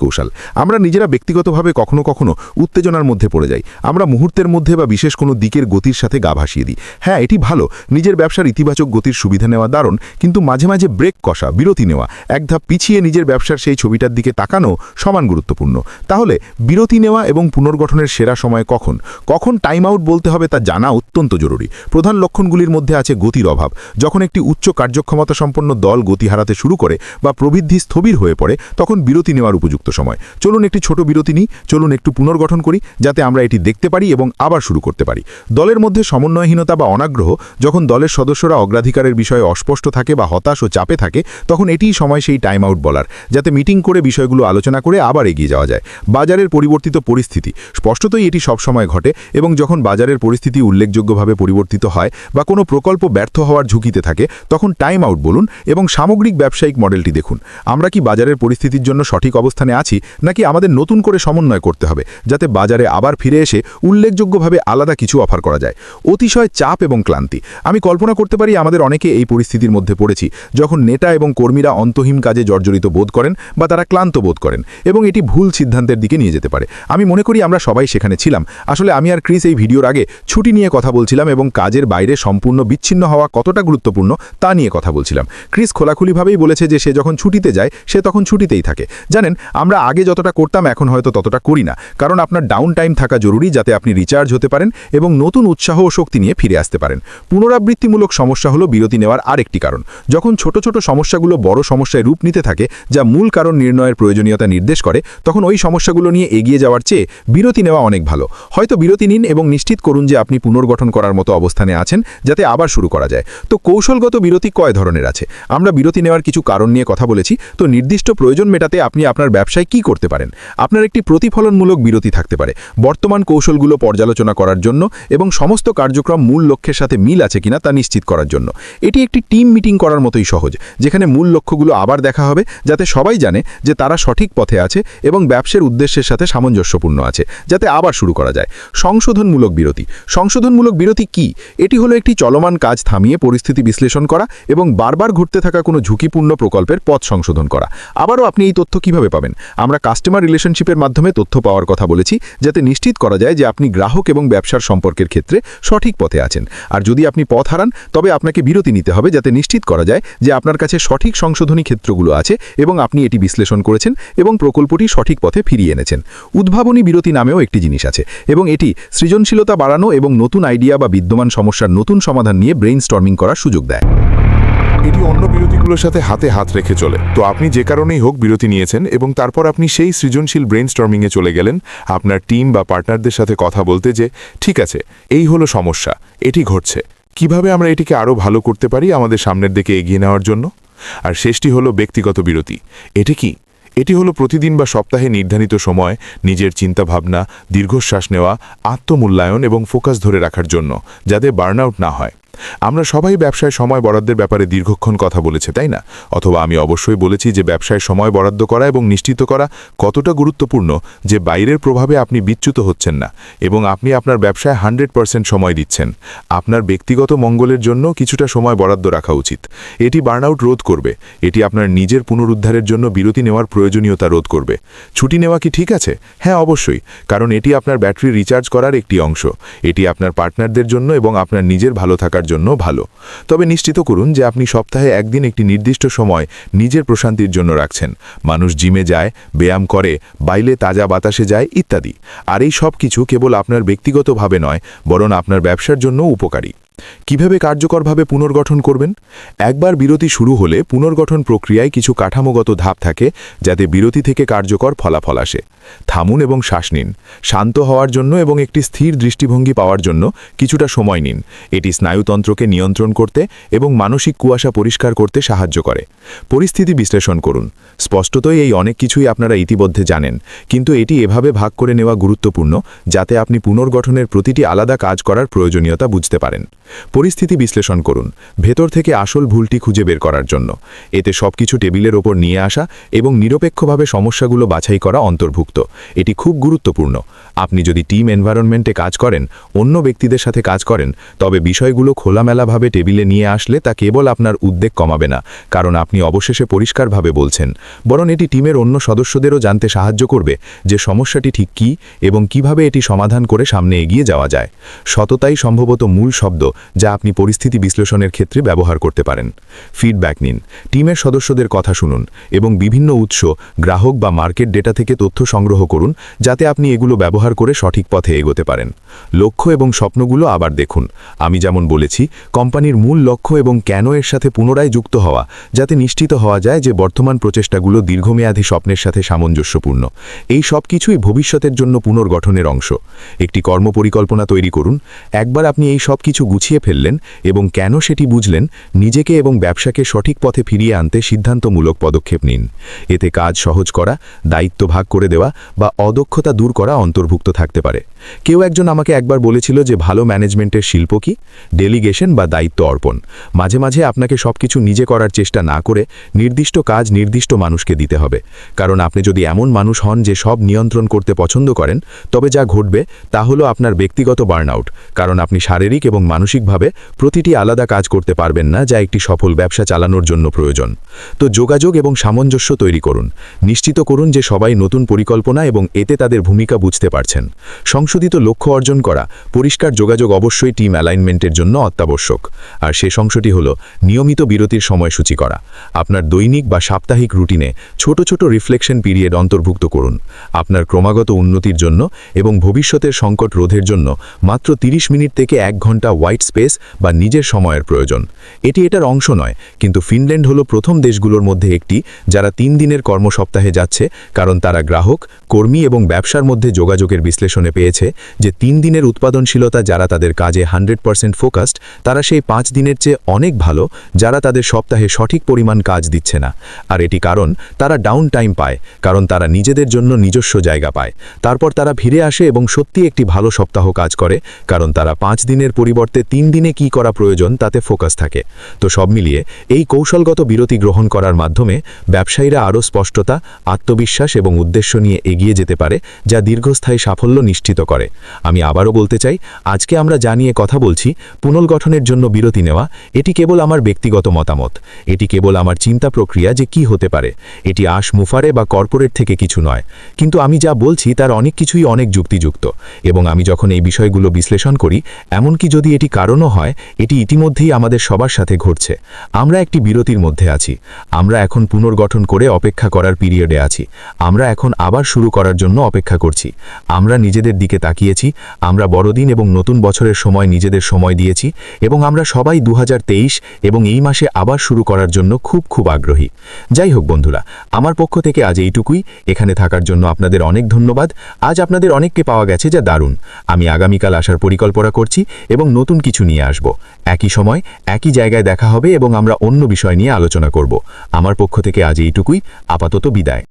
কৌশল। আমরা নিজেরা ব্যক্তিগতভাবে কখনো কখনো উত্তেজনার মধ্যে পড়ে যাই। আমরা মুহূর্তের মধ্যে বা বিশেষ কোনো দিকের গতির সাথে গা ভাসিয়ে দিই। হ্যাঁ, এটি ভালো, নিজের ব্যবসার ইতিবাচক গতির সুবিধা নেওয়া দারুণ, কিন্তু মাঝে মাঝে ব্রেক কষা, বিরতি নেওয়া, এক ধাপ পিছিয়ে নিজের ব্যবসার সেই ছবিটার দিকে তাকানো সমান গুরুত্বপূর্ণ। তাহলে বিরতি নেওয়া এবং পুনর্গঠনের সেরা সময় কখন কখন টাইম আউট বলতে হবে তা জানা অত্যন্ত জরুরি। প্রধান লক্ষণগুলির মধ্যে আছে গতির অভাব। যখন একটি উচ্চ কার্যক্ষমতা সম্পন্ন দল গতি হারাতে শুরু করে বা প্রবৃদ্ধি স্থবির হয়ে পড়ে, তখন বিরতি নেওয়ার উপযুক্ত সময়। চলুন একটি ছোট বিরতি নিই, চলুন একটু পুনর্গঠন করি, যাতে আমরা এটি দেখতে পারি এবং আবার শুরু করতে পারি। দলের মধ্যে সমন্বয়হীনতা বা অনাগ্রহ, যখন দলের সদস্যরা অগ্রাধিকারের বিষয়ে অস্পষ্ট থাকে বা হতাশ ও চাপে থাকে, তখন এটিই সময় সেই টাইম আউট বলার, যাতে মিটিং করে বিষয়গুলো আলোচনা করে আবার এগিয়ে যাওয়া যায়। বাজারের পরিবর্তিত পরিস্থিতি, স্পষ্টতই এটি সবসময় ঘটে, এবং যখন বাজারের পরিস্থিতি উল্লেখযোগ্যভাবে পরিবর্তিত হয় বা কোনো প্রকল্প ব্যর্থ হওয়ার ঝুঁকিতে থাকে, তখন টাইম আউট বলুন এবং সামগ্রিক ব্যবসায়িক মডেলটি দেখুন। আমরা কি বাজারের পরিস্থিতির জন্য সঠিক অবস্থানে আছি, নাকি আমাদের নতুন করে সমন্বয় করতে হবে, যাতে বাজারে আবার ফিরে এসে উল্লেখযোগ্যভাবে আলাদা কিছু অফার করা যায়। অতিশয় চাপ এবং ক্লান্তি, আমি কল্পনা করতে পারি আমাদের অনেকে এই পরিস্থিতির মধ্যে পড়েছি, যখন নেতা এবং কর্মীরা অন্তহীন কাজে জর্জরিত বোধ করেন বা তারা ক্লান্ত বোধ করেন, এবং এটি ভুল সিদ্ধান্তের দিকে নিয়ে যেতে পারে। আমি মনে করি আমরা সবাই সেখানে ছিলাম। আসলে আমি আর ক্রিস এই ভিডিওর আগে ছুটি নিয়ে কথা বলছিলাম এবং কাজের বাইরে সম্পূর্ণ বিচ্ছিন্ন হওয়া কতটা গুরুত্বপূর্ণ তা নিয়ে কথা বলছিলাম। ক্রিস খোলাখুলিভাবেই বলেছে যে সে যখন ছুটিতে যায় সে তখন ছুটিতেই থাকে। জানেন, আমরা আগে যতটা করতাম এখন হয়তো ততটা করি না, কারণ আপনার ডাউন টাইম থাকা জরুরি, যাতে আপনি রিচার্জ হতে পারেন এবং নতুন উৎসাহ ও শক্তি নিয়ে ফিরে আসতে পারেন। পুনরাবৃত্তিমূলক সমস্যা হলো বিরতি নেওয়ার আরেকটি কারণ। যখন ছোট ছোট সমস্যাগুলো বড় সমস্যায় রূপ নিতে থাকে, যা মূল কারণ নির্ণয়ের প্রয়োজনীয়তা নির্দেশ করে, তখন ওই সমস্যাগুলো নিয়ে এগিয়ে যাওয়ার চেয়ে বিরতি নেওয়া অনেক ভালো। হয়তো বিরতি নিন এবং নিশ্চিত করুন যে আপনি পুনর্গঠন করার মতো অবস্থানে আছেন, যাতে আবার শুরু করা যায়। তো কৌশলগত বিরতি কয় ধরনের আছে? আমরা বিরতি নেওয়ার কিছু কারণ নিয়ে কথা বলেছি। তো নির্দিষ্ট প্রয়োজন মেটাতে আপনি আপনার ব্যবসায় কি করতে পারেন? আপনার একটি প্রতিফলনমূলক বিরতি থাকতে পারে, বর্তমান কৌশলগুলো পর্যালোচনা করার জন্য এবং সমস্ত কার্যক্রম মূল লক্ষ্যের সাথে মিল আছে কিনা তা নিশ্চিত করার জন্য। এটি একটি টিম মিটিং করার মতোই সহজ, যেখানে মূল লক্ষ্যগুলো আবার দেখা হবে, যাতে সবাই জানে যে তারা সঠিক পথে আছে এবং ব্যবসার উদ্দেশ্যের সাথে সামঞ্জস্যপূর্ণ আছে, যাতে আবার শুরু করা যায়। সংশোধনমূলক বিরতি। সংশোধনমূলক বিরতি কি? এটি হলো একটি চলমান কাজ থামিয়ে পরিস্থিতি বিশ্লেষণ করা এবং বারবার ঘুরতে থাকা কোনো ঝুঁকিপূর্ণ প্রকল্পের পথ সংশোধন করা। আবারও আপনি এই তথ্য কিভাবে পাবেন? আমরা কাস্টমার রিলেশনশিপের মাধ্যমে তথ্য পাওয়ার কথা বলেছি, যাতে নিশ্চিত করা যায় যে আপনি গ্রাহক এবং ব্যবসার সম্পর্কের ক্ষেত্রে সঠিক পথে আছেন। আর যদি আপনি পথ হারান, তবে আপনাকে বিরতি নিতে হবে, যাতে নিশ্চিত করা যায় যে আপনার কাছে সঠিক সংশোধনী ক্ষেত্রগুলো আছে এবং আপনি এটি বিশ্লেষণ করেছেন এবং প্রকল্পটি সঠিক পথে ফিরিয়ে এনেছেন। উদ্ভাবনী বিরতি নামেও একটি জিনিস আছে, এবং এটি সৃজনশীলতা বাড়ানো এবং নতুন আইডিয়া বা বিদ্যমান সমস্যার নতুন সমাধান নিয়ে ব্রেইনস্টর্মিং করার সুযোগ দেয়। এটি অন্য বিরতিগুলোর সাথে হাতে হাত রেখে চলে। তো আপনি যে কারণেই হোক বিরতি নিয়েছেন এবং তারপর আপনি সেই সৃজনশীল ব্রেইনস্টর্মিংয়ে চলে গেলেন আপনার টিম বা পার্টনারদের সাথে কথা বলতে, যে ঠিক আছে, এই হলো সমস্যা, এটি ঘটছে, কিভাবে আমরা এটিকে আরও ভালো করতে পারি আমাদের সামনের দিকে এগিয়ে নেওয়ার জন্য। আর শেষটি হলো ব্যক্তিগত বিরতি। এটি কি? এটি হলো প্রতিদিন বা সপ্তাহে নির্ধারিত সময় নিজের চিন্তাভাবনা, দীর্ঘশ্বাস নেওয়া, আত্মমূল্যায়ন এবং ফোকাস ধরে রাখার জন্য, যাতে বার্নআউট না হয়। আমরা সবাই ব্যবসায় সময় বরাদ্দের ব্যাপারে দীর্ঘক্ষণ কথা বলেছে, তাই না? অথবা আমি অবশ্যই বলেছি যে ব্যবসায় সময় বরাদ্দ করা এবং নিশ্চিত করা কতটা গুরুত্বপূর্ণ যে বাইরের প্রভাবে আপনি বিচ্যুত হচ্ছেন না এবং আপনি আপনার ব্যবসায় 100% সময় দিচ্ছেন। আপনার ব্যক্তিগত মঙ্গলের জন্য কিছুটা সময় বরাদ্দ রাখা উচিত। এটি বার্নআউট রোধ করবে। এটি আপনার নিজের পুনরুদ্ধারের জন্য বিরতি নেওয়ার প্রয়োজনীয়তা রোধ করবে। ছুটি নেওয়া কি ঠিক আছে? হ্যাঁ, অবশ্যই, কারণ এটি আপনার ব্যাটারি রিচার্জ করার একটি অংশ। এটি আপনার পার্টনারদের জন্য এবং আপনার নিজের ভালো থাকার জন্য ভালো। তবে নিশ্চিত করুন যে আপনি সপ্তাহে একদিন একটি নির্দিষ্ট সময় নিজের প্রশান্তির জন্য রাখছেন। মানুষ জিমে যায়, ব্যায়াম করে, বাইরে তাজা বাতাসে যায় ইত্যাদি। আর এই সব কিছু কেবল আপনার ব্যক্তিগতভাবে নয়, বরং আপনার ব্যবসার জন্য উপকারী। কিভাবে কার্যকরভাবে পুনর্গঠন করবেন? একবার বিরতি শুরু হলে পুনর্গঠন প্রক্রিয়ায় কিছু কাঠামোগত ধাপ থাকে, যাতে বিরতি থেকে কার্যকর ফলাফল আসে। থামুন এবং শ্বাস নিন। শান্ত হওয়ার জন্য এবং একটি স্থির দৃষ্টিভঙ্গি পাওয়ার জন্য কিছুটা সময় নিন। এটি স্নায়ুতন্ত্রকে নিয়ন্ত্রণ করতে এবং মানসিক কুয়াশা পরিষ্কার করতে সাহায্য করে। পরিস্থিতি বিশ্লেষণ করুন। স্পষ্টতই এই অনেক কিছুই আপনারা ইতিমধ্যে জানেন, কিন্তু এটি এভাবে ভাগ করে নেওয়া গুরুত্বপূর্ণ যাতে আপনি পুনর্গঠনের প্রতিটি আলাদা কাজ করার প্রয়োজনীয়তা বুঝতে পারেন। পরিস্থিতি বিশ্লেষণ করুন ভেতর থেকে আসল ভুলটি খুঁজে বের করার জন্য। এতে সবকিছু টেবিলের ওপর নিয়ে আসা এবং নিরপেক্ষভাবে সমস্যাগুলো বাছাই করা অন্তর্ভুক্ত। এটি খুব গুরুত্বপূর্ণ। আপনি যদি টিম এনভায়রনমেন্টে কাজ করেন, অন্য ব্যক্তিদের সাথে কাজ করেন, তবে বিষয়গুলো খোলামেলাভাবে টেবিলে নিয়ে আসলে তা কেবল আপনার উদ্বেগ কমাবে না, কারণ আপনি অবশেষে পরিষ্কারভাবে বলছেন, বরং এটি টিমের অন্য সদস্যদেরও জানতে সাহায্য করবে যে সমস্যাটি ঠিক কী এবং কিভাবে এটি সমাধান করে সামনে এগিয়ে যাওয়া যায়। সততাই সম্ভবত মূল শব্দ যা আপনি পরিস্থিতি বিশ্লেষণের ক্ষেত্রে ব্যবহার করতে পারেন। ফিডব্যাক নিন, টিমের সদস্যদের কথা শুনুন এবং বিভিন্ন উৎস, গ্রাহক বা মার্কেট ডেটা থেকে তথ্য সংগ্রহ করুন যাতে আপনি এগুলো ব্যবহার করে সঠিক পথে এগোতে পারেন। লক্ষ্য এবং স্বপ্নগুলো আবার দেখুন। আমি যেমন বলেছি, কোম্পানির মূল লক্ষ্য এবং কেন এর সাথে পুনরায় যুক্ত হওয়া, যাতে নিশ্চিত হওয়া যায় যে বর্তমান প্রচেষ্টাগুলো দীর্ঘমেয়াদী স্বপ্নের সাথে সামঞ্জস্যপূর্ণ। এই সব কিছুই ভবিষ্যতের জন্য পুনর্গঠনের অংশ। একটি কর্মপরিকল্পনা তৈরি করুন। একবার আপনি এই সব কিছু গুছিয়ে ফেললেন এবং কেন সেটি বুঝলেন, নিজেকে এবং ব্যবসাকে সঠিক পথে ফিরিয়ে আনতে সিদ্ধান্তমূলক পদক্ষেপ নিন। এতে কাজ সহজ করা, দায়িত্ব ভাগ করে দেওয়া বা অদক্ষতা দূর করা অন্তর্ভুক্ত থাকতে পারে। কেউ একজন আমাকে একবার বলেছিল যে ভালো ম্যানেজমেন্টের শিল্প কি? ডেলিগেশন বা দায়িত্ব অর্পণ। মাঝে মাঝে আপনাকে সবকিছু নিজে করার চেষ্টা না করে নির্দিষ্ট কাজ নির্দিষ্ট মানুষকে দিতে হবে। কারণ আপনি যদি এমন মানুষ হন যে সব নিয়ন্ত্রণ করতে পছন্দ করেন, তবে যা ঘটবে তা হলো আপনার ব্যক্তিগত বার্নআউট, কারণ আপনি শারীরিক এবং মানসিকভাবে প্রতিটি আলাদা কাজ করতে পারবেন না যা একটি সফল ব্যবসা চালানোর জন্য প্রয়োজন। তো যোগাযোগ এবং সামঞ্জস্য তৈরি করুন। নিশ্চিত করুন যে সবাই নতুন পরিকল্পনা এবং এতে তাদের ভূমিকা বুঝতে পারছেন। সংশোধিত লক্ষ্য অর্জন করা, পরিষ্কার যোগাযোগ অবশ্যই টিম অ্যালাইনমেন্টের জন্য অত্যাবশ্যক। আর শেষ অংশটি হল নিয়মিত বিরতির সময়সূচি করা। আপনার দৈনিক বা সাপ্তাহিক রুটিনে ছোট ছোট রিফ্লেকশন পিরিয়ড অন্তর্ভুক্ত করুন। আপনার ক্রমাগত উন্নতির জন্য এবং ভবিষ্যতের সংকট রোধের জন্য মাত্র 30 মিনিট থেকে 1 ঘন্টা হোয়াইট স্পেস বা নিজের সময়ের প্রয়োজন। এটি এটার অংশ নয়, কিন্তু ফিনল্যান্ড হলো প্রথম দেশগুলোর মধ্যে একটি যারা 3 দিনের কর্মসপ্তাহে যাচ্ছে, কারণ তারা গ্রাহক, কর্মী এবং ব্যবসার মধ্যে যোগাযোগের বিশ্লেষণে পেয়েছে যে 3 দিনের উৎপাদনশীলতা যারা তাদের কাজে 100% ফোকাসড, তারা সেই 5 দিনের চেয়ে অনেক ভালো যারা তাদের সপ্তাহে সঠিক পরিমাণ কাজ দিচ্ছে না। আর এটি কারণ তারা ডাউন টাইম পায়, কারণ তারা নিজেদের জন্য নিজস্ব জায়গা পায়। তারপর তারা ফিরে আসে এবং সত্যি একটি ভালো সপ্তাহ কাজ করে, কারণ তারা 5 দিনের পরিবর্তে 3 দিনে কি করা প্রয়োজন তাতে ফোকাস থাকে। তো সব মিলিয়ে এই কৌশলগত বিরতি গ্রহণ করার মাধ্যমে ব্যবসায়ীরা আরও স্পষ্টতা, আত্মবিশ্বাস এবং উদ্দেশ্য নিয়ে এগিয়ে যেতে পারে, যা দীর্ঘস্থায়ী সাফল্য নিশ্চিত করে। আমি আবারও বলতে চাই, আজকে আমরা যা নিয়ে কথা বলছি, পুনর্গঠনের জন্য বিরতি নেওয়া, এটি কেবল আমার ব্যক্তিগত মতামত। এটি কেবল আমার চিন্তা প্রক্রিয়া যে কি হতে পারে। এটি মুফারে বা কর্পোরেট থেকে কিছু নয়, কিন্তু আমি যা বলছি তার অনেক কিছুই অনেক যুক্তিযুক্ত। এবং আমি যখন এই বিষয়গুলো বিশ্লেষণ করি, এমনকি যদি এটি কারণও হয়, এটি ইতিমধ্যেই আমাদের সবার সাথে ঘটছে। আমরা একটি বিরতির মধ্যে আছি। আমরা এখন পুনর্গঠন করে অপেক্ষা করার পিরিয়ডে আছি। আমরা এখন আবার শুরু করার জন্য অপেক্ষা করছি। আমরা নিজেদের দিকে তাকিয়েছি, আমরা বড়দিন এবং নতুন বছরের সময় নিজেদের সময় দিয়েছি, এবং আমরা সবাই 2023 এবং এই মাসে আবার শুরু করার জন্য খুব আগ্রহী। যাই হোক বন্ধুরা, আমার পক্ষ থেকে আজ এইটুকুই। এখানে থাকার জন্য আপনাদের অনেক ধন্যবাদ। আজ আপনাদের অনেককে পাওয়া গেছে, যা দারুণ। আমি আগামীকাল আসার পরিকল্পনা করছি এবং নতুন কিছু নিয়ে আসব। একই সময় একই জায়গায় দেখা হবে এবং আমরা অন্য বিষয় নিয়ে আলোচনা করব। আমার পক্ষ থেকে আজ এইটুকুই। আপাতত বিদায়।